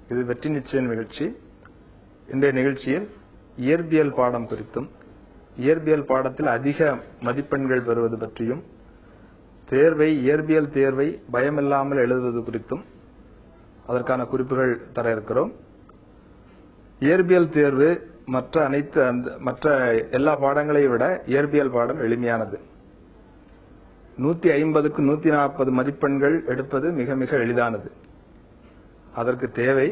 இது வெற்றி நிச்சய நிகழ்ச்சி. இன்றைய நிகழ்ச்சியில் இயற்பியல் பாடம் குறித்தும் இயற்பியல் பாடத்தில் அதிக மதிப்பெண்கள் பெறுவது பற்றியும் இயற்பியல் தேர்வை பயமில்லாமல் எழுதுவது குறித்தும் அதற்கான குறிப்புகள் தர இருக்கிறோம். இயற்பியல் தேர்வு மற்ற எல்லா பாடங்களையும் விட இயற்பியல் பாடம் எளிமையானது. 150க்கு 140 மதிப்பெண்கள் எடுப்பது மிக மிக எளிதானது. அதற்கு தேவை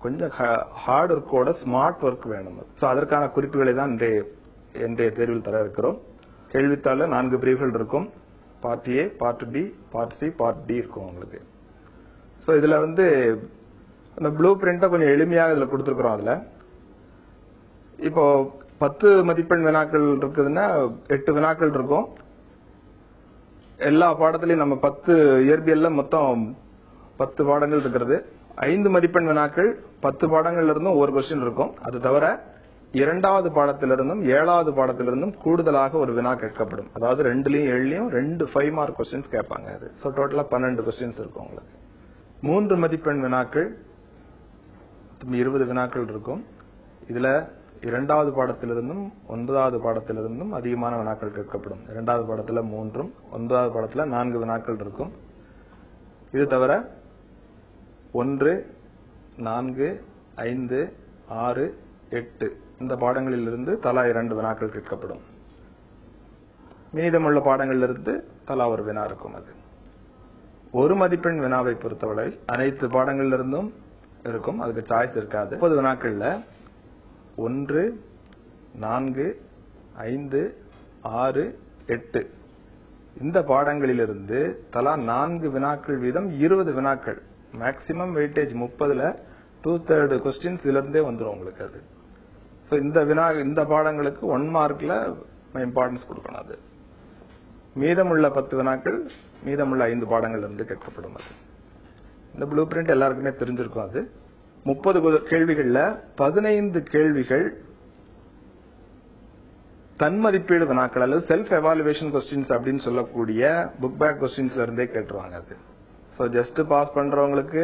கொஞ்சம் ஹார்ட் ஒர்க்கோட ஸ்மார்ட் ஒர்க் வேணும். அதற்கான குறிப்புகளை தான் இன்றைய தேர்வில் தர இருக்கிறோம். கேள்வித்தாள 4 பிரிவுகள் இருக்கும். Part A, part B, part C, part D இருக்கும் உங்களுக்கு. இதுல அந்த ப்ளூ பிரிண்ட கொஞ்சம் எளிமையாக இதுல கொடுத்திருக்கிறோம். அதுல இப்போ 10 மதிப்பெண் வினாக்கள் இருக்குதுன்னா 8 வினாக்கள் இருக்கும். எல்லா பாடத்திலையும் நம்ம 10 இயற்பியல்ல மொத்தம் 10 பாடங்கள் இருக்கிறது. 5 மதிப்பெண் வினாக்கள் 10 பாடங்கள்ல இருந்தும் ஒவ்வொரு கொஸ்டின் இருக்கும். அது தவிர 2வது பாடத்திலிருந்தும் 7வது பாடத்திலிருந்தும் கூடுதலாக ஒரு வினா கேட்கப்படும். அதாவது 2லயும் 7லயும் 2 5 மார்க் கொஸ்டின்ஸ் கேட்பாங்க. அது டோட்டலா 12 கொஸ்டின்ஸ் இருக்கும் உங்களுக்கு. 3 மதிப்பெண் வினாக்கள் 20 வினாக்கள் இருக்கும். இதுல 2வது பாடத்திலிருந்தும் 9வது பாடத்திலிருந்தும் அதிகமான வினாக்கள் கேட்கப்படும். 2வது பாடத்துல 3ம் 9வது பாடத்துல 4 வினாக்கள் இருக்கும். இது தவிர 1, 4, 5, 6, 8 இந்த பாடங்களிலிருந்து தலா 2 வினாக்கள் கேட்கப்படும். மீதமுள்ள பாடங்களிலிருந்து தலா ஒரு வினா இருக்கும். அது 1 மதிப்பெண் வினாவை பொறுத்தவரை அனைத்து பாடங்களிலிருந்தும் இருக்கும். அதுக்கு சாய்ஸ் இருக்காது. 30 வினாக்கள்ல 1, 4, 5, 6, 8 இந்த பாடங்களிலிருந்து தலா 4 வினாக்கள் வீதம் 20 வினாக்கள். மேக்சிமம் வெயிட்டேஜ் 30ல 2/3 கொஸ்டின்ஸ் இதுல இருந்தே வந்துடும் உங்களுக்கு. அது இந்த பாடங்களுக்கு 1 மார்க்ல இம்பார்ட்டன்ஸ் கொடுக்கணும். அது மீதமுள்ள 10 வினாக்கள் மீதமுள்ள 5 பாடங்கள்ல இருந்து கேட்கப்படும். அது இந்த ப்ளூ பிரிண்ட் எல்லாருக்குமே தெரிஞ்சிருக்கும். அது 30 கேள்விகள்ல 15 கேள்விகள் தன்மதிப்பீடு வினாக்கள் அல்லது செல்ஃப் எவாலுவேஷன் கொஸ்டின்ஸ் அப்படின்னு சொல்லக்கூடிய புக் பேக் கொஸ்டின்ஸ்ல இருந்தே கேட்டுருவாங்க. அது ஜஸ்ட் பாஸ் பண்றவங்களுக்கு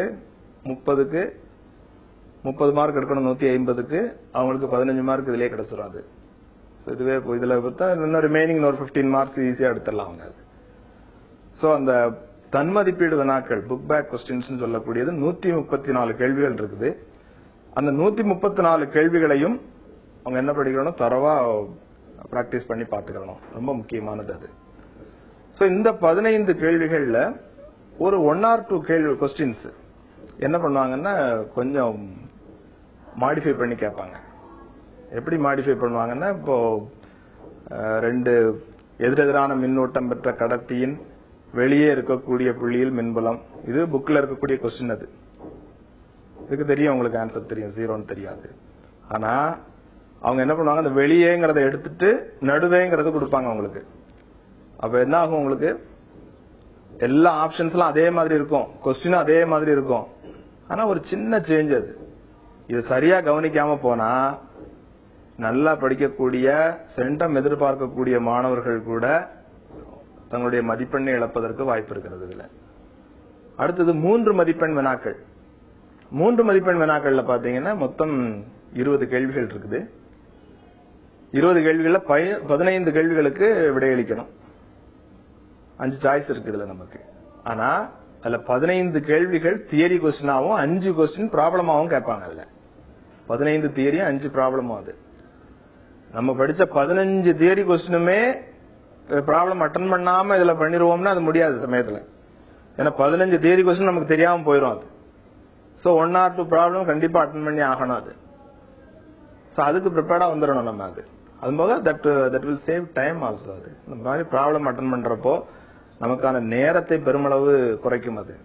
30க்கு 30 மார்க் எடுக்கணும். 150க்கு அவங்களுக்கு 15 மார்க் இதுலயே கிடைச்சிடும். அது இதுவே இதுல இன்னும் ரிமைனிங் ஒரு 15 மார்க்ஸ் ஈஸியா எடுத்துடலாம் அவங்க. அந்த தன்மதிப்பீடு வினாக்கள் புக் பேக் கொஸ்டின்ஸ் சொல்லக்கூடியது 134 கேள்விகள் இருக்குது. அந்த 134 கேள்விகளையும் அவங்க என்ன படிக்கணும், தரவா பிராக்டிஸ் பண்ணி பாத்துக்கணும். ரொம்ப முக்கியமானது அது. இந்த 15 கேள்விகள்ல ஒரு 1 or 2 கேள்வி கொஸ்டின்ஸ் என்ன பண்ணுவாங்கன்னா கொஞ்சம் மாடிஃபை பண்ணி கேட்பாங்க. எப்படி மாடிஃபை பண்ணுவாங்கன்னா, இப்போ 2 எதிரெதிரான மின்னூட்டம் பெற்ற கடத்தியின் வெளியே இருக்கக்கூடிய புள்ளியில் மின்புலம். இது புக்ல இருக்கக்கூடிய கொஸ்டின். அது இதுக்கு தெரியும், உங்களுக்கு ஆன்சர் தெரியும், 0ன்னு தெரியாது. ஆனா அவங்க என்ன பண்ணுவாங்க, அந்த வெளியேங்கிறத எடுத்துட்டு நடுவேங்கிறத கொடுப்பாங்க உங்களுக்கு. அப்ப என்ன ஆகும், உங்களுக்கு எல்லா ஆப்ஷன்ஸ்லாம் அதே மாதிரி இருக்கும், கொஸ்டின் அதே மாதிரி இருக்கும். ஆனா ஒரு சின்ன சேஞ்ச். அது இது சரியா கவனிக்காம போனா நல்லா படிக்கக்கூடிய சென்டம் எதிர்பார்க்கக்கூடிய மாணவர்கள் கூட தங்களுடைய மதிப்பெண்ணை இழப்பதற்கு வாய்ப்பு இருக்கிறது. இதுல அடுத்தது 3 மதிப்பெண் வினாக்கள். 3 மதிப்பெண் வினாக்கள்ல பாத்தீங்கன்னா மொத்தம் 20 கேள்விகள் இருக்குது. 20 கேள்விகள்ல 15 கேள்விகளுக்கு விடையளிக்கணும். 5 சாய்ஸ் இருக்கு இதுல நமக்கு. ஆனா அதுல 15 கேள்விகள் தியரி கொஸ்டினாவும் 5 கொஸ்டின் ப்ராப்ளமாவும் கேட்பாங்க. அதுல 15 தியரியும் 5 ப்ராப்ளமும். அது நம்ம படிச்ச 15 தியரி கொஸ்டினுமே ப்ராப்ளம் அட்டன் பண்ணாம இதுல பண்ணிடுவோம்னா அது முடியாது சமயத்துல. ஏன்னா 15 தியரி கொஸ்டின் நமக்கு தெரியாம போயிடும். அது 1 or 2 ப்ராப்ளம் கண்டிப்பா அட்டன் பண்ணி ஆகணும். அது அதுக்கு ப்ரிப்பேர்டா வந்துடணும் நம்ம. அது போக that will save time also. அது இந்த மாதிரி ப்ராப்ளம் அட்டன் பண்றப்போ நமக்கான நேரத்தை பெருமளவு குறைக்கும். அது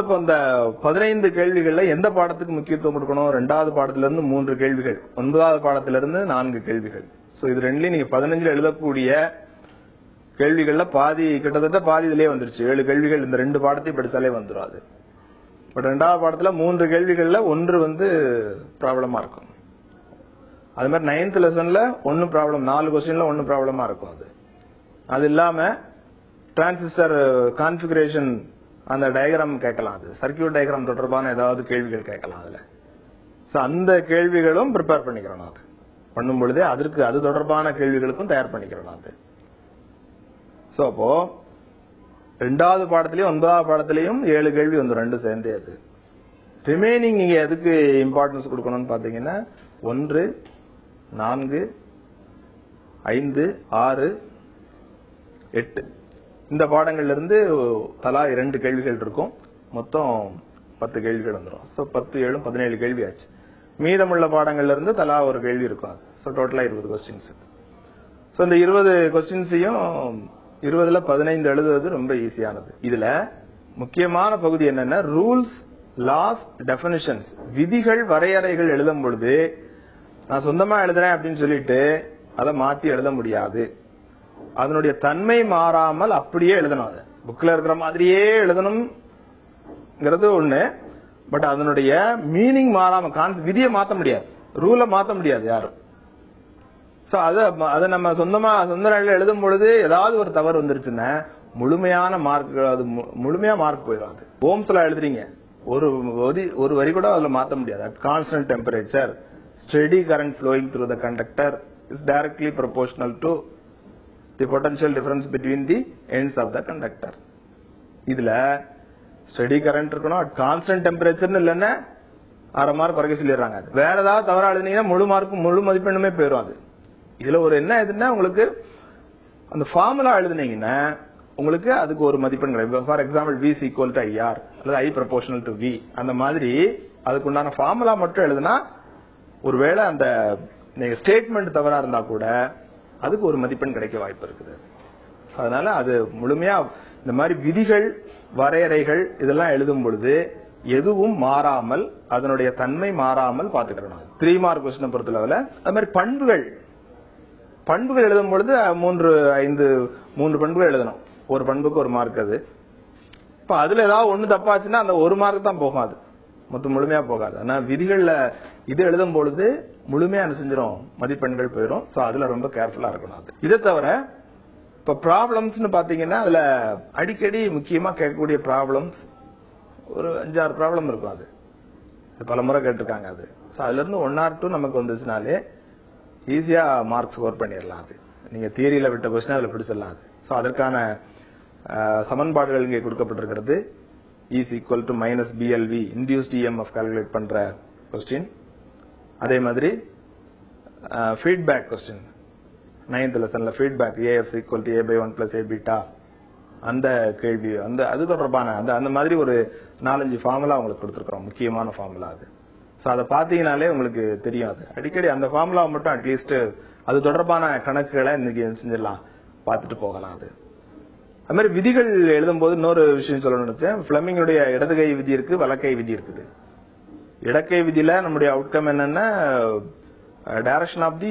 இப்போ இந்த 15 கேள்விகள்ல எந்த பாடத்துக்கு முக்கியத்துவம் கொடுக்கணும், 2வது பாடத்திலிருந்து 3 கேள்விகள், 9வது பாடத்திலிருந்து 4 கேள்விகள். இது ரெண்டுலயும் நீங்க 15ல எழுதக்கூடிய கேள்விகள்ல கிட்டத்தட்ட பாதி இதுலயே வந்துருச்சு. 7 கேள்விகள் இந்த 2 பாடத்தையும் படிச்சாலே வந்துடும். அது பட் 2வது பாடத்துல 3 கேள்விகள்ல 1 ப்ராப்ளமா இருக்கும். அது மாதிரி 9th லெசன்ல 1 ப்ராப்ளம், 4 கொஸ்டின்ல 1 ப்ராப்ளமா இருக்கும். அது இல்லாம டிரான்சிஸ்டர் கான்பிகரேஷன் அந்த டயக்ராம் கேட்கலாம். அது சர்க்கியூட் டயக்ராம் தொடர்பான ஏதாவது கேள்விகள் கேட்கலாம் அதுல. சோ அந்த கேள்விகளும் ப்ரிப்பேர் பண்ணிக்கிறோம். அது பண்ணும் பொழுதே அதற்கு அது தொடர்பான கேள்விகளுக்கும் தயார் பண்ணிக்கிறோம். அது சோ அப்போ 2வது பாடத்திலையும் 9வது பாடத்திலையும் 7 கேள்வி வந்து 2 சேர்ந்தே. அது ரிமைனிங் நீங்க எதுக்கு இம்பார்ட்டன்ஸ் கொடுக்கணும்னு பாத்தீங்கன்னா 1, 4, 5, 6, 8 இந்த பாடங்கள்ல இருந்து தலா 2 கேள்விகள் இருக்கும். மொத்தம் 10 கேள்விகள் வந்துடும். சோ 10, 7, 17 கேள்வி ஆச்சு. மீதமுள்ள பாடங்கள்ல இருந்து தலா ஒரு கேள்வி இருக்கும். சோ டோட்டலா 20 கொஸ்டின்ஸ். சோ இந்த 20 கொஸ்டின்ஸையும் 20ல 15 எழுதுவது ரொம்ப ஈஸியானது. இதுல முக்கியமான பகுதி என்னன்னா ரூல்ஸ், லாஸ், டெஃபினிஷன்ஸ், விதிகள், வரையறைகள் எழுதும் பொழுது நான் சொந்தமா எழுதுறேன் அப்படின்னு சொல்லிட்டு அதை மாத்தி எழுத முடியாது. அதனுடைய தன்மை மாறாமல் அப்படியே எழுதணும். அது புக்ல இருக்கிற மாதிரியே எழுதணும்ங்கிறது ஒண்ணு. பட் அதனுடைய மீனிங் மாறாம, விதியை மாத்த முடியாது, ரூலை மாத்த முடியாது யாரும். சோ அதை நம்ம சொந்த நிலையில எழுதும் பொழுது ஏதாவது ஒரு தவறு வந்துருச்சுன்னா முழுமையான மார்க், அது முழுமையா மார்க் போயிடும். அது ஓம்ஸ்ல எழுதுறீங்க, ஒரு வரி கூட அதுல மாத்த முடியாது. At constant temperature steady current flowing through the conductor is directly proportional to the potential difference between the ends of the conductor. இதுல ஸ்டெடி கரண்ட் இருக்கணும், அட் கான்ஸ்டன்ட் டெம்பரேச்சர் இல்லன்னா அரை மார்க் குறைக்க சொல்லிடுறாங்க. வேற ஏதாவது தவறா எழுதினீங்கன்னா முழு மதிப்பெண்ணுமே போயிடும். அது இதுல ஒரு என்ன எதுன்னா உங்களுக்கு அந்த ஃபார்முலா எழுதுனீங்கன்னா உங்களுக்கு அதுக்கு ஒரு மதிப்பெண் கிடைக்கும். For example V is equal to IR அல்லது I proportional to V, அந்த மாதிரி அதுக்கு உண்டான ஃபார்முலா மட்டும் எழுதுனா ஒருவேளை அந்த ஸ்டேட்மெண்ட் தவறா இருந்தா கூட அதுக்கு ஒரு மதிப்பெண் கிடைக்க வாய்ப்பு இருக்குது. அதனால அது முழுமையா இந்த மாதிரி விதிகள், வரையறைகள் இதெல்லாம் எழுதும் பொழுது எதுவும் மாறாமல், அதனுடைய தன்மை மாறாமல் பாத்துக்கிறோம். 3 மார்க் கொஸ்டினை பொறுத்தளவுல அது மாதிரி பண்புகள் எழுதும் பொழுது 3 பண்புகள் எழுதணும். ஒரு பண்புக்கு ஒரு மார்க். அது இப்ப அதுல ஏதாவது ஒண்ணு தப்பாச்சுன்னா அந்த ஒரு மார்க் தான் போகும். அது மொத்தம் முழுமையா போகாது. ஆனா விதிகள்ல இது எழுதும் பொழுது முழுமையா என்ன செஞ்சிடும், மதிப்பெண்கள் போயிடும். சோ அதுல ரொம்ப கேர்ஃபுல்லா இருக்கணும். அது இதை தவிர இப்ப ப்ராப்ளம்ஸ்னு பாத்தீங்கன்னா அதுல அடிக்கடி முக்கியமா கேட்கக்கூடிய ப்ராப்ளம்ஸ் ஒரு 5-6 ப்ராப்ளம் இருக்கும். அது பல முறை கேட்டிருக்காங்க. அது அதுல இருந்து 1 or 2 நமக்கு வந்துச்சுனாலே ஈஸியா மார்க் ஸ்கோர் பண்ணிடலாம். அது நீங்க தியரியில விட்ட கொஸ்டின் அதுல பிடிச்சிடலாம். அது சோ அதற்கான சமன்பாடுகள் இங்கே கொடுக்கப்பட்டிருக்கிறது. E is equal to minus BLV induced EMF calculate பண்ற கொஸ்டின். அதே மாதிரி ஃபீட்பேக் கொஸ்டின் 9th லெசன்ல feedback AF is equal to A by 1 plus A beta அந்த கேள்வி அது தொடர்பான அந்த மாதிரி ஒரு 4-5 ஃபார்முலா உங்களுக்கு கொடுத்திருக்கோம், முக்கியமான ஃபார்முலா. அது சோ அதை பாத்தீங்கன்னாலே உங்களுக்கு தெரியும். அது அடிக்கடி அந்த ஃபார்முலா மட்டும் அட்லீஸ்ட் அது தொடர்பான கணக்குகளை இன்னைக்கு செஞ்சிடலாம், பார்த்துட்டு போகலாம். அது மாதிரி விதிகள் எழுதும் போது இன்னொரு விஷயம் சொல்லணும்னு நினைச்சேன். பிளமிங்குடைய இடதுகை விதி இருக்கு, வலக்கை விதி இருக்குது. இடக்கை விதியில நம்முடைய அவுட்கம் என்னன்னா direction of the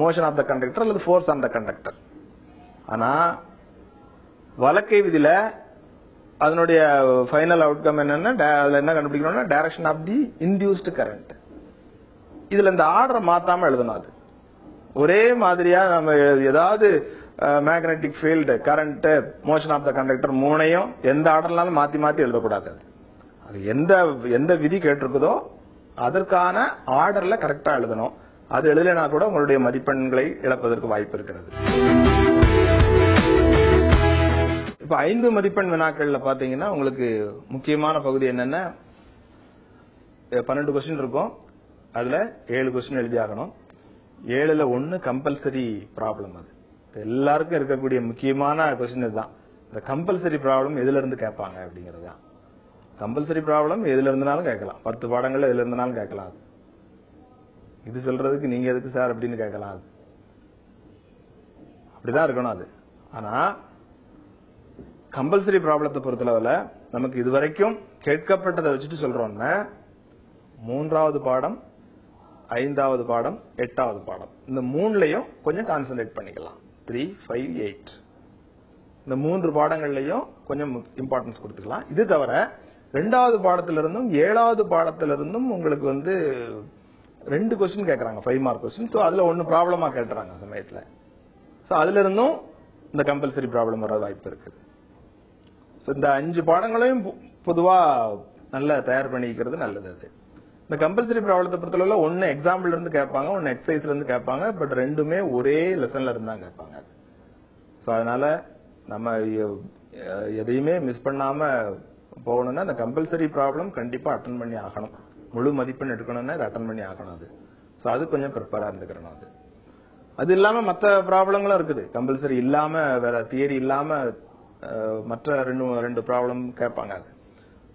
motion of the conductor அல்லது ஃபோர்ஸ் ஆன் த கண்டக்டர். ஆனா வலக்கை விதியில அதனுடைய ஃபைனல் அவுட்கம் என்னன்னா அதுல என்ன கண்டுபிடிக்கணும்னா direction of the induced current. இதுல இந்த ஆர்டரை மாத்தாம எழுதணும். அது ஒரே மாதிரியா நம்ம ஏதாவது magnetic field, current, motion of the conductor மூணையும் எந்த ஆர்டர்னாலும் மாத்தி எழுதக்கூடாது. அது எந்த விதி கேட்டிருக்குதோ அதற்கான ஆர்டர்ல கரெக்டா எழுதணும். அது எழுதலைனா கூட உங்களுடைய மதிப்பெண்களை இழப்பதற்கு வாய்ப்பு இருக்கிறது. இப்ப 5 மதிப்பெண் வினாக்கள்ல பாத்தீங்கன்னா உங்களுக்கு முக்கியமான பகுதி என்னன்னா 12 கொஸ்டின் இருக்கும். அதுல 7 கொஸ்டின் எழுதி ஆகணும். 7ல 1 கம்பல்சரி ப்ராப்ளம். அது எல்லாருக்கும் இருக்கக்கூடிய முக்கியமான கொஸ்டின் இதுதான். இந்த கம்பல்சரி ப்ராப்ளம் எதுல இருந்து கேட்பாங்க அப்படிங்கிறது தான். கம்பல்சரி ப்ராப்ளம் எதுல இருந்தாலும் கேட்கலாம், 10 பாடங்கள்ல எதுல இருந்தாலும் கேட்கலாம். இது சொல்றதுக்கு நீங்க எதுக்கு சார் அப்படின்னு கேட்கலாம். அது அப்படிதான் இருக்கணும். அது ஆனா கம்பல்சரி ப்ராப்ளத்தை பொறுத்தளவுல நமக்கு இதுவரைக்கும் கேட்கப்பட்டதை வச்சுட்டு சொல்றோம்னா 3வது பாடம், 5வது பாடம், 8வது பாடம் இந்த 3லயும் கொஞ்சம் கான்சென்ட்ரேட் பண்ணிக்கலாம். 3, 5, 8 இந்த 3 பாடங்கள்லயும் கொஞ்சம் இம்பார்ட்டன்ஸ் கொடுத்துக்கலாம். இது தவிர 2வது பாடத்திலிருந்தும் 7வது பாடத்திலிருந்தும் உங்களுக்கு 2 கொஸ்டின் கேட்கறாங்க, 5 மார்க் கொஸ்டின். சோ அதுல 1 ப்ராப்ளமா கேட்டுறாங்க சமயத்துல. சோ அதுல இருந்தும் இந்த கம்பல்சரி ப்ராப்ளம் வர வாய்ப்பு இருக்குது. இந்த 5 பாடங்களையும் பொதுவா நல்லா தயார் பண்ணிக்கிறது நல்லது. அது இந்த கம்பல்சரி ப்ராப்ளத்தை பொறுத்தளவுல ஒன்னு எக்ஸாம்பிள் இருந்து கேட்பாங்க, ஒன்னு எக்ஸசைஸ்ல இருந்து கேட்பாங்க. பட் ரெண்டுமே ஒரே லெசன்ல இருந்து தான் கேட்பாங்க. சோ அதனால நம்ம எதையுமே மிஸ் பண்ணாம போகணும்னா இந்த கம்பல்சரி ப்ராப்ளம் கண்டிப்பா அட்டன் பண்ணி ஆகணும். முழு மதிப்பெண் எடுக்கணும்னா இதை அட்டன் பண்ணி ஆகணும். அது சோ அது கொஞ்சம் ப்ரிப்பேரா இருந்துக்கிறணும். அது இல்லாம மற்ற ப்ராப்ளங்களும் இருக்குது. கம்பல்சரி இல்லாம வேற தியரி இல்லாம மற்ற ரெண்டு ப்ராப்ளம் கேட்பாங்க. அது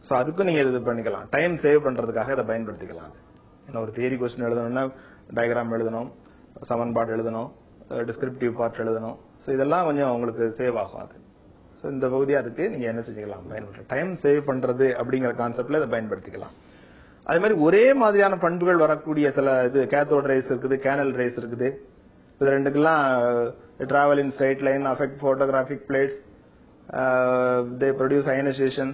சோ அதுக்கும் நீங்க இது பண்ணிக்கலாம். டைம் சேவ் பண்றதுக்காக இதை பயன்படுத்திக்கலாம். ஏன்னா ஒரு தியரி கொஸ்டின் எழுதணும்னா டயக்ராம் எழுதணும், சமன்பாடு எழுதணும், டிஸ்கிரிப்டிவ் பார்ட் எழுதணும். சோ இதெல்லாம் கொஞ்சம் உங்களுக்கு சேவ் ஆகும். அது இந்த பகுதி அதுக்கு நீங்க என்ன செஞ்சுக்கலாம், பயன்படுத்த டைம் சேவ் பண்றது அப்படிங்கிற கான்செப்ட்ல இதை பயன்படுத்திக்கலாம். அதே மாதிரி ஒரே மாதிரியான பண்புகள் வரக்கூடிய சில இது கேத்தோட் ரேஸ் இருக்குது, கேனல் ரேஸ் இருக்குது. இது ரெண்டுக்கெல்லாம் travel in straight line, affect photographic plates, they produce ionisation.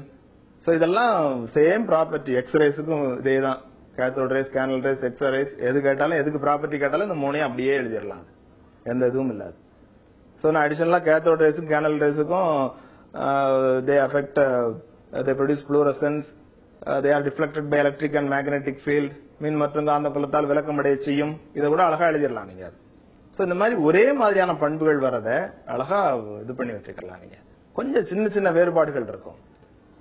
So இதெல்லாம் சேம் ப்ராப்பர்ட்டி. எக்ஸ்ரேஸுக்கும் இதே தான். Cathode rays, canal rays, X ray rays எது கேட்டாலும், எதுக்கு ப்ராப்பர்ட்டி கேட்டாலும் இந்த மூணையும் அப்படியே எழுதிடலாம். எந்த இதுவும் இல்லாது. சோ நான் அடிஷனலா கேத்தோட் ரேஸுக்கும் கேனல் ரேஸுக்கும் they affect, they produce fluorescence, they are deflected by electric and magnetic field, மின் மற்றும் காந்த புலத்தால் விளக்கமடைய செய்யும். இதை கூட அழகா எழுதிடலாம் நீங்க. சோ இந்த மாதிரி ஒரே மாதிரியான பண்புகள் வரத அழகா இது பண்ணி வச்சுக்கலாம். நீங்க கொஞ்சம் சின்ன சின்ன வேறுபாடுகள் இருக்கும்.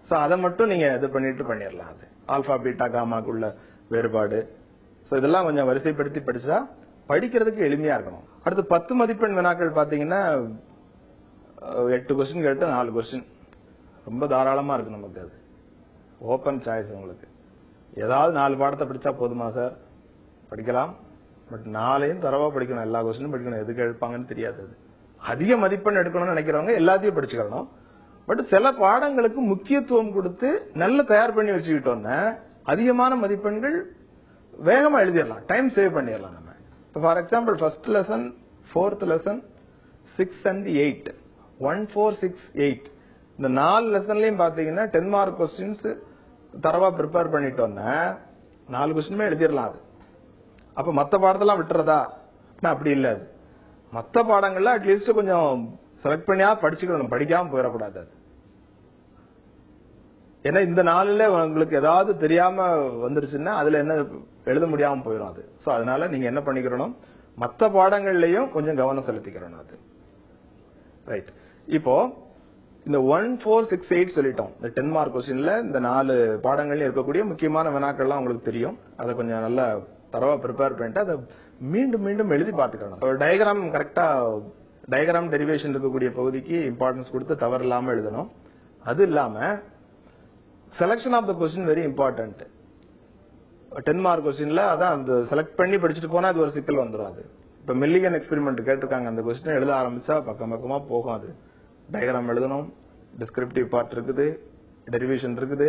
சோ அதை மட்டும் நீங்க இது பண்ணிடலாம். அது ஆல்பா பீட்டா காமாக்குள்ள வேறுபாடு. சோ இதெல்லாம் கொஞ்சம் வரிசைப்படுத்தி படிச்சா படிக்கிறதுக்கு எளிமையா இருக்கணும். அடுத்து 10 மதிப்பெண் வினாக்கள் பாத்தீங்கன்னா 8 கொஸ்டின் கேட்டு 4 கொஸ்டின் ரொம்ப தாராளமா இருக்கு நமக்கு. அது ஓபன் சாய்ஸ். உங்களுக்கு ஏதாவது 4 பாடத்தை படிச்சா போதுமா சார்? படிக்கலாம். பட் 4ஐயும் தரவா படிக்கணும். எல்லா கொஸ்டினும் படிக்கணும். எதுக்கு எழுப்பாங்கன்னு தெரியாது. அதிக மதிப்பெண் எடுக்கணும்னு நினைக்கிறவங்க எல்லாத்தையும் படிச்சுக்கணும். பட் சில பாடங்களுக்கு முக்கியத்துவம் கொடுத்து நல்ல தயார் பண்ணி வச்சுக்கிட்டோம்னா அதிகமான மதிப்பெண்கள் வேகமா எழுதிடலாம். டைம் சேவ் பண்ணிடலாம் நம்ம. For example first lesson, 4th lesson, 6 and 8, 1, 4, 6, 8 இந்த 4 லெசன்லயும் பாத்தீங்கன்னா 10 மார்க் கொஸ்டின்ஸ் தரவா ப்ரிப்பேர் பண்ணிட்டோம்னா 4 கொஸ்டினுமே எழுதிடலாம். அது அப்ப மத்த பாடத்தெல்லாம் விட்டுறதா? அப்படி இல்ல. அது மத்த பாடங்கள்ல அட்லீஸ்ட் கொஞ்சம் செலக்ட் பண்ணியா படிச்சுக்கணும். படிக்காம போயிடக்கூடாது. ஏன்னா இந்த நாளில உங்களுக்கு ஏதாவது தெரியாம வந்துருச்சுன்னா அதுல என்ன எழுத முடியாம போயிடும். அது சோ அதனால நீங்க என்ன பண்ணிக்கிறோம், மத்த பாடங்கள்லயும் கொஞ்சம் கவனம் செலுத்திக்கிறோம். அது ரைட். இப்போ இந்த 1, 4, 6, 8 சொல்லிட்டோம். இந்த 10 மார்க் கொஸ்டின்ல இந்த 4 பாடங்கள்ல இருக்கக்கூடிய முக்கியமான வினாக்கள்லாம் உங்களுக்கு தெரியும். அதை கொஞ்சம் நல்லா தரவா ப்ரிப்பேர் பண்ணிட்டு அதை மீண்டும் மீண்டும் எழுதி பார்த்துக்கணும். டயக்ராம் கரெக்டா, டயக்ராம் டெரிவேஷன் இருக்கக்கூடிய பகுதிக்கு இம்பார்ட்டன்ஸ் கொடுத்து தவறு இல்லாம எழுதணும். அது இல்லாம selection of the question very important. 10 mark கொஸ்டின்ல அதான் அந்த செலக்ட் பண்ணி படிச்சுட்டு போனா அது ஒரு சிக்கல் வந்துடும். அது இப்ப மில்லிகன் எக்ஸ்பெரிமெண்ட் கேட்டிருக்காங்க. அந்த கொஸ்டின் எழுத ஆரம்பிச்சா பக்கம் பக்கமா போகும். அது டயக்ராம் எழுதணும், டிஸ்கிரிப்டிவ் பார்ட் இருக்குது, டெரிவேஷன் இருக்குது,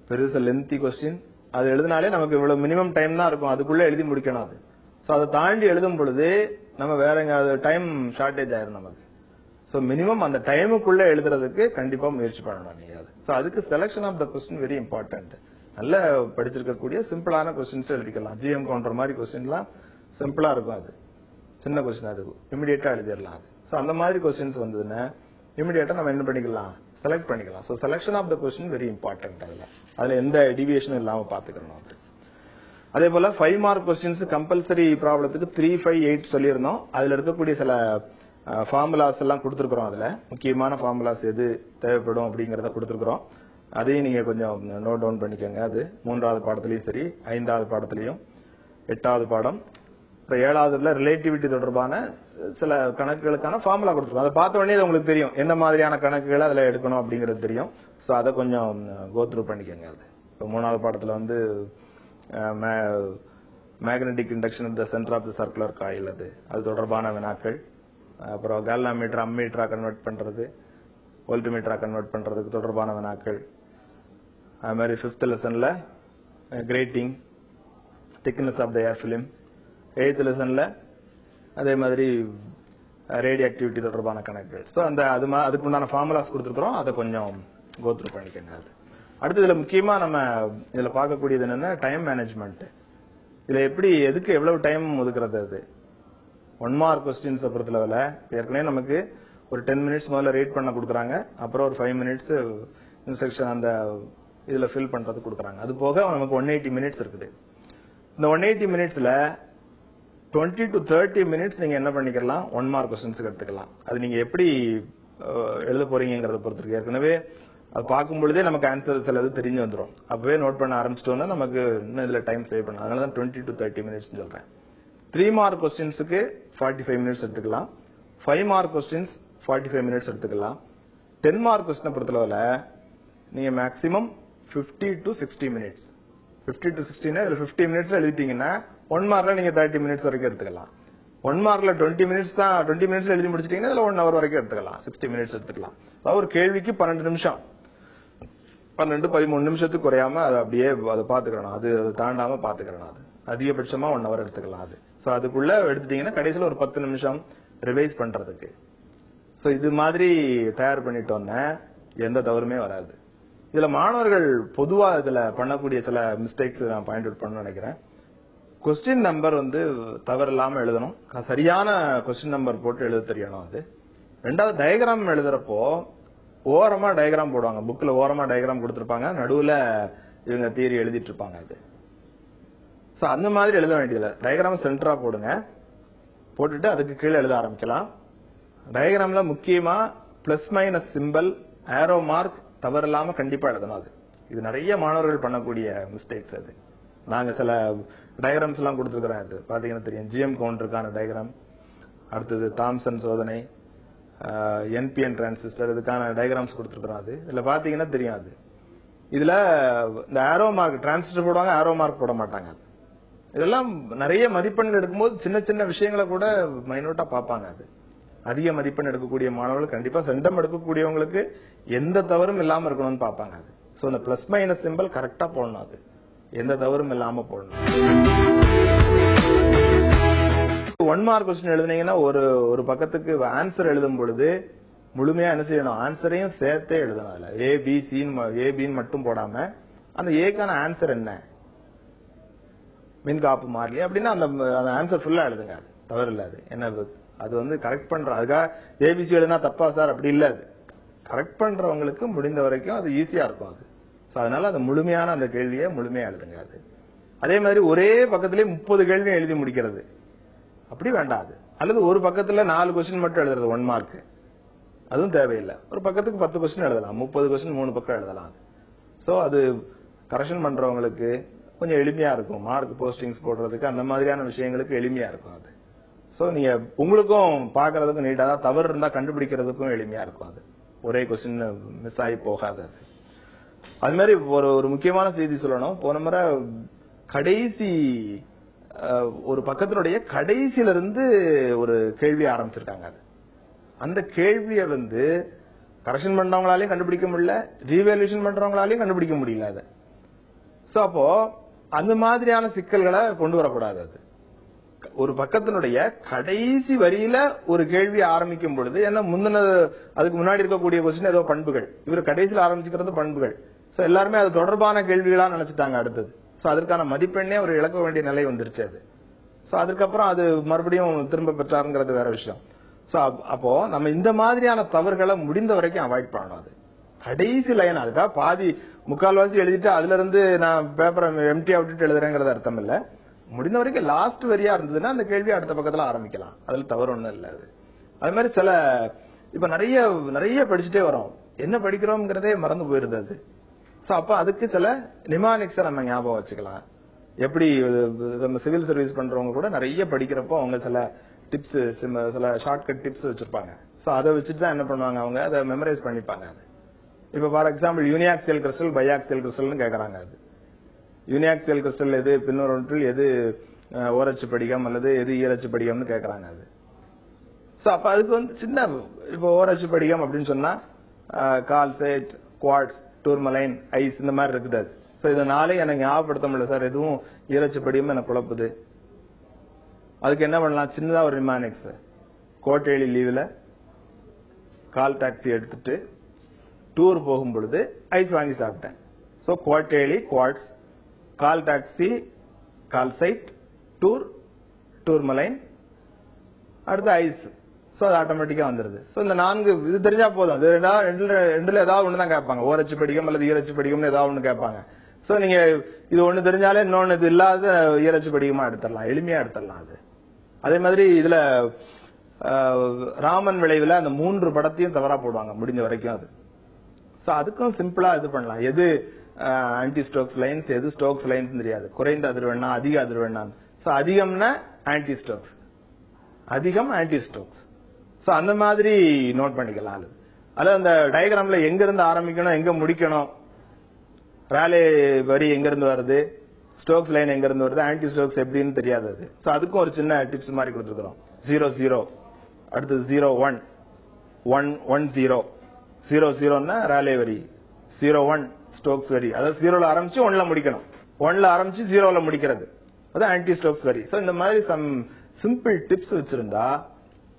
பெருசா லென்த்தி கொஸ்டின். அது எழுதினாலே நமக்கு இவ்வளவு மினிமம் டைம் தான் இருக்கும். அதுக்குள்ள எழுதி முடிக்கணும். அது சோ அதை தாண்டி எழுதும் பொழுது நம்ம வேற எங்க டைம் ஷார்டேஜ் ஆயிரும் நமக்கு. சோ மினிமம் அந்த டைமுக்குள்ள எழுதுறதுக்கு கண்டிப்பா முயற்சி பண்ணணும் நீங்க. அது சோ அதுக்கு selection of the question very important. நல்ல படிச்சிருக்கக்கூடிய சிம்பிளான கொஸ்டின்ஸ் எழுதிக்கலாம். ஜிஎம் கவுண்டர் மாதிரி கொஸ்டின்லாம் சிம்பிளா இருக்கும். அது சின்ன கொஸ்டின், அது இமிடியேட்டா எழுதிடலாம். அது சோ அந்த மாதிரி கொஸ்டின்ஸ் வந்ததுன்னா இமிடியேட்டா நம்ம என்ன பண்ணிக்கலாம், செலக்ட் பண்ணிக்கலாம். So selection of the question very important. அதுல எந்த டிவியேஷனும் இல்லாம பாத்துக்கணும். அதே போல 5 மார்க் கொஸ்டின்ஸ் கம்பல்சரி ப்ராப்ளத்துக்கு 3, 5, 8 சொல்லியிருந்தோம். அதுல இருக்கக்கூடிய சில ஃபார்முலாஸ் எல்லாம் கொடுத்திருக்கிறோம். அதுல முக்கியமான ஃபார்முலாஸ் எது தேவைப்படும் அப்படிங்கறத கொடுத்திருக்கிறோம். அதையும் நீங்க கொஞ்சம் நோட் டவுன் பண்ணிக்கோங்க. அது 3வது பாடத்திலயும் சரி, 5வது பாடத்திலயும், 8வது பாடம், 7வதுல ரிலேட்டிவிட்டி தொடர்பான சில கணக்குகளுக்கான ஃபார்முலா கொடுத்திருக்கோம். அதை பார்த்த உடனே உங்களுக்கு தெரியும் எந்த மாதிரியான கணக்குகளை அதுல எடுக்கணும் அப்படிங்கிறது தெரியும். சோ அதை கொஞ்சம் கோ த்ரூ பண்ணிக்கோங்க. அது இப்போ 3வது பாடத்துல வந்து magnetic induction in the centre of the circular coil, அது தொடர்பான வினாக்கள். அப்புறம் கால்வாமீட்டர் அம்மீட்டரா கன்வெர்ட் பண்றது, வோல்ட்மீட்டரா கன்வெர்ட் பண்றதுக்கு தொடர்பான வினாக்கள். அது மாதிரி 5th லெசன்ல grating, thickness of the air film. 8th லெசன்ல அதே மாதிரி ரேடியோ ஆக்டிவிட்டி தொடர்பான கணக்குகள். சோ அந்த அதுக்கு உண்டான ஃபார்முலாஸ் கொடுத்துருக்கோம். அதை கொஞ்சம் கோ த்ரூ பண்ணிக்கோங்க. அது அடுத்து இதுல முக்கியமா நம்ம இதுல பார்க்கக்கூடியது என்னன்னா டைம் மேனேஜ்மெண்ட். இதுல எப்படி எதுக்கு எவ்வளவு டைம் ஒதுக்குறது? அது 1 மார்க் கொஸ்டின்ஸ் பொறுத்தளவுல ஏற்கனவே நமக்கு ஒரு 10 மினிட்ஸ் முதல்ல ரீட் பண்ண கொடுக்குறாங்க, அப்புறம் ஒரு 5 மினிட்ஸ் இன்ஸ்ட்ரக்ஷன் அந்த இதுல ஃபில் பண்றது கொடுக்குறாங்க. அது போக நமக்கு 180 மினிட்ஸ் இருக்குது. இந்த 180 மினிட்ஸ்ல 20 to 30 மினிட்ஸ் நீங்க என்ன பண்ணிக்கலாம், 1 மார்க் கொஸ்டின்ஸ் எடுத்துக்கலாம். அது நீங்க எப்படி எழுத போறீங்கிறத பொறுத்து இருக்கு. ஏற்கனவே அது பார்க்கும் பொழுதே நமக்கு ஆன்சர் சிலது தெரிஞ்சு வந்துடும். அப்பவே நோட் பண்ண ஆரம்பிச்சிட்டோம்னா நமக்கு இன்னும் இதுல டைம் சேவ் பண்ணலாம். அதனாலதான் 20 to 30 மினிட்ஸ் சொல்றேன். 3 மார்க் கொஸ்டின்ஸுக்கு 45 மினிட்ஸ் எடுத்துக்கலாம். 5 மார்க் கொஸ்டின்ஸ் 45 மினிட்ஸ் எடுத்துக்கலாம். 10 மார்க் கொஸ்டினை பொறுத்தளவுல நீங்க மேக்ஸிமம் 50 to 60 மினிட்ஸ். 50 to 60 இதுல 50 மினிட்ஸ்ல எழுதிட்டீங்கன்னா 1 மார்க்ல நீங்க 30 மினிட்ஸ் வரைக்கும் எடுத்துக்கலாம். 1 மார்க்ல 20 மினிட்ஸ்ல எழுதி முடிச்சிட்டீங்கன்னா இதுல 1 ஹவர் வரைக்கும் எடுத்துக்கலாம். 60 மினிட்ஸ் எடுத்துக்கலாம். அதாவது ஒரு கேள்விக்கு 12 நிமிஷம், 12-13 நிமிஷத்துக்கு குறையாம அதை அப்படியே அதை பாத்துக்கிறோம். அது தாண்டாம பாத்துக்கிறோம். அது அதிகபட்சமா 1 ஹவர் எடுத்துக்கலாம். அது சோ அதுக்குள்ள எடுத்துட்டீங்கன்னா கடைசியில ஒரு 10 நிமிஷம் ரிவைஸ் பண்றதுக்கு. சோ இது மாதிரி தயார் பண்ணிட்டோம்னா எந்த தவறுமே வராது. இதுல மாணவர்கள் பொதுவா இதுல பண்ணக்கூடிய சில மிஸ்டேக்ஸ் நான் பாயிண்ட் அவுட் பண்ண நினைக்கிறேன். கொஸ்டின் நம்பர் தவறு இல்லாம எழுதணும். சரியான கொஸ்டின் நம்பர் போட்டு எழுத தெரியணும். அது ரெண்டாவது, டயக்ராம் எழுதுறப்போ ஓரமா டயக்ராம் போடுவாங்க. புக்ல ஓரமா டயக்ராம் கொடுத்திருப்பாங்க, நடுவுல இவங்க தியரி எழுதிட்டு இருப்பாங்க. அது சோ அந்த மாதிரி எழுத வேண்டியதில்லை. டயக்ராம் சென்டரா போடுங்க, போட்டுட்டு அதுக்கு கீழே எழுத ஆரம்பிக்கலாம். டயக்ராம்ல முக்கியமா plus minus simple, arrow mark தவறு இல்லாம கண்டிப்பா எழுதணும். அது இது நிறைய மாணவர்கள் பண்ணக்கூடிய மிஸ்டேக்ஸ். அது நாங்க சில டயக்ராம்ஸ் எல்லாம் கொடுத்துருக்கிறோம். அது பாத்தீங்கன்னா தெரியும். ஜிஎம் கவுண்டருக்கான டயக்ராம், அடுத்தது தாம்சன் சோதனை, என்பிஎன் டிரான்சிஸ்டர், இதுக்கான டயக்ராம்ஸ் கொடுத்துருக்கிறோம். அது இதுல பாத்தீங்கன்னா தெரியும். அது இதுல இந்த ஆரோ மார்க் டிரான்சிஸ்டர் போடுவாங்க, ஆரோ மார்க் போட மாட்டாங்க. இதெல்லாம் நிறைய மதிப்பெண் எடுக்கும்போது சின்ன சின்ன விஷயங்களை கூட மைனூட்டா பார்ப்பாங்க. அது அதிக மதிப்பெண் எடுக்கக்கூடிய மாணவர்கள் கண்டிப்பா சென்டம் எடுக்கக்கூடியவங்களுக்கு எந்த தவறும் இல்லாம இருக்கணும்னு பார்ப்பாங்க. அது சோ இந்த பிளஸ் மைனஸ் சிம்பிள் கரெக்டா போடணும். அது எந்த தவறும் இல்லாம போடணும். 1 மார்க் கொஸ்டின் எழுதுனீங்கன்னா ஒரு பக்கத்துக்கு ஆன்சர் எழுதும் பொழுது முழுமையா என்ன செய்யணும், ஆன்சரையும் சேர்த்தே எழுதணும். அதுல ஏபின்னு மட்டும் போடாம அந்த ஏக்கான ஆன்சர் என்ன, மின்காப்பு மாறலி அப்படின்னா அந்த ஆன்சர் ஃபுல்லா எழுதுங்க. அது தவறு இல்ல. அது என்ன அது கரெக்ட் பண்ற, அதுக்காக ஏபிசி எழுதுனா தப்பா சார் அப்படி இல்ல. அது கரெக்ட் பண்றவங்களுக்கு முடிந்த வரைக்கும் அது ஈஸியா இருக்கும். அது அதனால அது முழுமையான அந்த கேள்வியை முழுமையா எழுதுங்க. அது அதே மாதிரி ஒரே பக்கத்திலே 30 கேள்வியும் எழுதி முடிக்கிறது அப்படி வேண்டாது. அல்லது ஒரு பக்கத்துல 4 கொஸ்டின் மட்டும் எழுதுறது 1 மார்க், அதுவும் தேவையில்லை. ஒரு பக்கத்துக்கு 10 கொஸ்டின் எழுதலாம், 30 கொஸ்டின் 3 பக்கம் எழுதலாம். சோ அது கரெக்ஷன் பண்றவங்களுக்கு கொஞ்சம் எளிமையா இருக்கும். மார்க் போஸ்டிங்ஸ் போடுறதுக்கு அந்த மாதிரியான விஷயங்களுக்கு எளிமையா இருக்கும். அது சோ நீங்க உங்களுக்கும் பாக்குறதுக்கும் நீட்டா, தவறு இருந்தா கண்டுபிடிக்கிறதுக்கும் எளிமையா இருக்கும். அது ஒரே கொஸ்டின் மிஸ் ஆகி போகாது. அது மாதிரி ஒரு முக்கியமான செய்தி சொல்லணும். போன முறை கடைசி ஒரு பக்கத்தினுடைய கடைசியில இருந்து ஒரு கேள்வி ஆரம்பிச்சிருக்காங்க. அது அந்த கேள்வியை கரெக்ஷன் பண்றவங்களாலையும் கண்டுபிடிக்க முடியல, ரீவேல்யூஷன் பண்றவங்களாலையும் கண்டுபிடிக்க முடியல. அது சோ அப்போ அந்த மாதிரியான சிக்கல்களை கொண்டு வரக்கூடாது. அது ஒரு பக்கத்தினுடைய கடைசி வரியில ஒரு கேள்வி ஆரம்பிக்கும் பொழுது, ஏன்னா அதுக்கு முன்னாடி இருக்கக்கூடிய கொஸ்டின் ஏதோ பண்புகள், இவர் கடைசியில் ஆரம்பிச்சுக்கிறது பண்புகள். சோ எல்லாருமே அது தொடர்பான கேள்விகளா நினைச்சிட்டாங்க. அடுத்தது சோ அதற்கான மதிப்பெண்ணே ஒரு இழக்க வேண்டிய நிலை வந்துருச்சு. அது சோ அதுக்கப்புறம் அது மறுபடியும் திரும்ப பெற்றாருங்கிறது வேற விஷயம். சோ அப்போ நம்ம இந்த மாதிரியான தவறுகளை முடிந்த வரைக்கும் அவாய்ட் பண்ணணும். அது கடைசி லைன், அதுக்காக முக்கால்வாசி எழுதிட்டு அதுல இருந்து நான் பேப்பரை எம்டியா விட்டுட்டு எழுதுறேங்கிறது அர்த்தம் இல்ல. முடிந்த வரைக்கும் லாஸ்ட் வரியா இருந்ததுன்னா அந்த கேள்வி அடுத்த பக்கத்துல ஆரம்பிக்கலாம். அதுல தவறு ஒண்ணும் இல்ல. அது மாதிரி இப்ப நிறைய படிச்சுட்டே வரோம், என்ன படிக்கிறோம்ங்கிறதே மறந்து போயிருது. அது சோ அப்ப அதுக்கு சில நிமானிக்ஸை நம்ம ஞாபகம் வச்சுக்கலாம். எப்படி நம்ம சிவில் சர்வீஸ் பண்றவங்க கூட நிறைய படிக்கிறப்போ அவங்க சில டிப்ஸ், சில ஷார்ட்கட் டிப்ஸ் வச்சிருப்பாங்க. சோ அதை வச்சுட்டு தான் என்ன பண்ணுவாங்க, அவங்க அதை மெமரைஸ் பண்ணிப்பாங்க. அது இப்ப for example uniaxial crystal, biaxial கிறிஸ்டல்னு கேக்குறாங்க. அது யூனியாக்சியல் கிறிஸ்டல் எது, பின்னொன்றில் எது ஓரச்சு படிகம் அல்லது எது ஈரச்சு படிகம்னு கேக்குறாங்க. அது சோ அப்ப அதுக்கு சின்ன, இப்ப ஓரச்சு படிகம் அப்படின்னு சொன்னா கால்சைட், குவார்ட்ஸ், டூர்மலைன், ஐஸ் இந்த மாதிரி இருக்குது. அது சோ இதை எனக்கு ஞாபகப்படுத்த முடியல சார், எதுவும் ஈரச்சு படிகம் எனக்கு குழப்புது. அதுக்கு என்ன பண்ணலாம், சின்னதா ஒரு நிமானிக்ஸ், கோட்டையலி லீவ்ல கால் டாக்ஸி எடுத்துட்டு டூர் போகும் பொழுது ஐஸ் வாங்கி சாப்பிட்டேன். சோ கோட்டையலி, குவார்ட்ஸ், கால் டாக்ஸி, கால்சைட், டூர்மலைன், அடுத்து ஐஸ். சோ அது ஆட்டோமேட்டிக்கா வந்துருது. சோ இந்த 4 இது தெரிஞ்சா போதும். அது ரெண்டுல ஏதாவது ஒண்ணு தான் கேட்பாங்க. ஓரச்சு படிகம் அல்லது ஈரச்சு படிகம்னு ஏதாவது ஒண்ணு கேட்பாங்க. சோ நீங்க இது ஒண்ணு தெரிஞ்சாலே இன்னொன்னு இது இல்லாத ஈரச்சு படிகமா எடுத்துடலாம், எளிமையா எடுத்துடலாம். அது அதே மாதிரி இதுல ராமன் விளைவுல அந்த 3 படத்தையும் தவறா போடுவாங்க முடிஞ்ச வரைக்கும். அது சோ அதுக்கும் சிம்பிளா இது பண்ணலாம். எது ஆன்டி ஸ்டோக்ஸ் லைன்ஸ், எது ஸ்டோக்ஸ் லைன்ஸ் தெரியாது. குறைந்த அதிர்வெண்ணா அதிக அதிர்வெண்ணா. சோ அதிகம்னா ஆன்டி ஸ்டோக்ஸ், அதிகம் ஆன்டி ஸ்டோக்ஸ். சோ அந்த மாதிரி நோட் பண்ணிக்கலாம். அது அந்த டயக்ராம்ல எங்க இருந்து ஆரம்பிக்கணும், எங்க முடிக்கணும், ராலே வரி எங்க இருந்து வருது, ஸ்டோக்ஸ் லைன் எங்க இருந்து வருது, ஆன்டி ஸ்டோக்ஸ் எப்படின்னு தெரியாது. அது சோ அதுக்கும் ஒரு சின்ன டிப்ஸ் மாதிரி கொடுத்துருக்கோம். 0-0, அடுத்து 0-1, 1-1-0, 0-0ன்னா ராலே வரி, 0-1 ஸ்டோக்ஸ் வரி. அதாவது 0ல ஆரம்பிச்சு 1ல முடிக்கணும், 1ல ஆரம்பிச்சு 0ல முடிக்கிறது, அது ஆன்டி ஸ்டோக்ஸ் வரி. சோ இந்த மாதிரி சம் சிம்பிள் டிப்ஸ் வச்சிருந்தா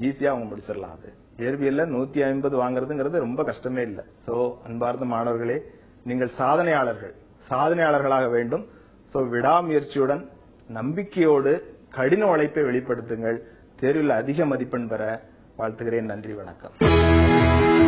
ஈஸியா அவங்க முடிச்சிடலாம். அது இயற்பியல்ல 150 வாங்குறதுங்கிறது ரொம்ப கஷ்டமே இல்லை. சோ அன்பார்ந்த மாணவர்களே, நீங்கள் சாதனையாளர்களாக வேண்டும். சோ விடாமுயற்சியுடன் நம்பிக்கையோடு கடின உழைப்பை வெளிப்படுத்துங்கள். தேர்வில் அதிக மதிப்பெண் பெற வாழ்த்துகிறேன். நன்றி, வணக்கம்.